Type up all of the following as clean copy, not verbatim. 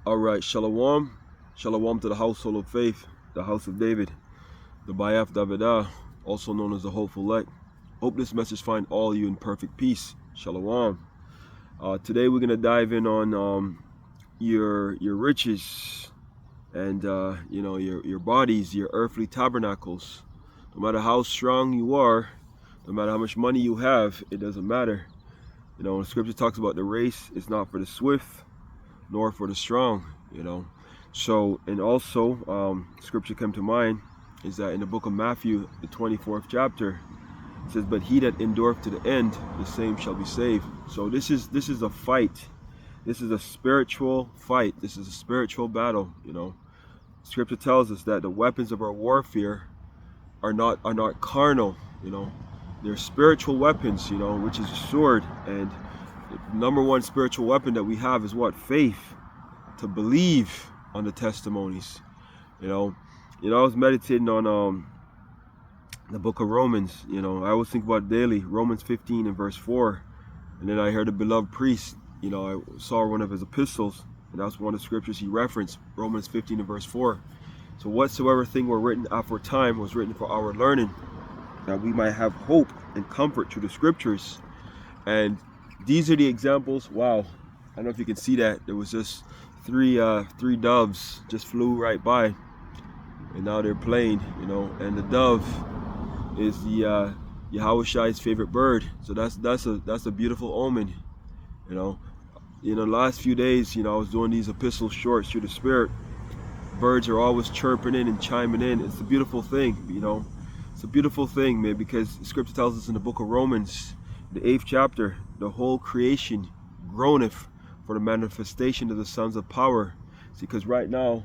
All right, Shalom. Shalom to the household of faith, the house of David, the Bayaf Davidah, also known as the hopeful elect. Hope this message find all of you in perfect peace. Shalom. Today we're going to dive in on your riches and your bodies, your earthly tabernacles. No matter how strong you are, no matter how much money you have, it doesn't matter. You know, when scripture talks about the race, it's not for the swift nor for the strong, So, and also, scripture came to mind is that in the book of Matthew, the 24th chapter, it says, "But he that endureth to the end, the same shall be saved." So this is a fight. This is a spiritual fight. This is a spiritual battle. Scripture tells us that the weapons of our warfare are not carnal. They're spiritual weapons. Which is a sword. And the number one spiritual weapon that we have is what? Faith. To believe on the testimonies. I was meditating on the book of Romans. I always think about it daily. Romans 15 and verse 4. And then I heard a beloved priest, I saw one of his epistles, and that's one of the scriptures he referenced, Romans 15 and verse 4. So whatsoever thing were written aforetime was written for our learning, that we might have hope and comfort through the scriptures. And these are the examples. Wow, I don't know if you can see that. There was just three doves just flew right by, and now they're playing. And the dove is the Yahushai's favorite bird. So that's a beautiful omen. The last few days, I was doing these epistle shorts through the Spirit. Birds are always chirping in and chiming in. It's a beautiful thing. It's a beautiful thing, man, because Scripture tells us in the book of Romans, the 8th chapter, the whole creation groaneth for the manifestation of the sons of power. See, because right now,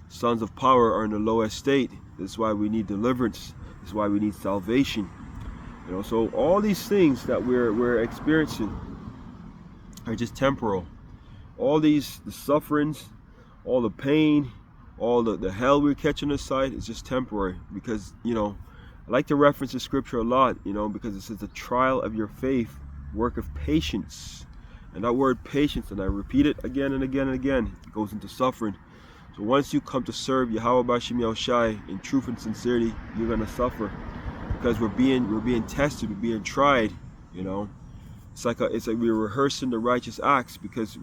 sons of power are in the lowest state. That's why we need deliverance. That's why we need salvation. So all these things that we're experiencing are just temporal. All the sufferings, all the pain, all the hell we're catching aside is just temporary. Because I like to reference the scripture a lot, because it says the trial of your faith worketh patience. And that word patience, and I repeat it again and again and again, it goes into suffering. So once you come to serve Yahweh Bashim Yahushai in truth and sincerity, you're gonna suffer, because we're being tested, we're being tried. It's like we're rehearsing the righteous acts, because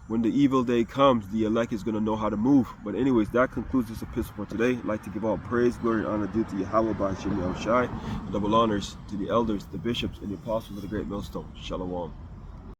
when the evil day comes, the elect is gonna know how to move. But anyways, that concludes this epistle for today. I'd like to give all praise, glory, and honor due to Yahweh Bashim Yahushai, double honors to the elders, the bishops, and the apostles of the great millstone. Shalom.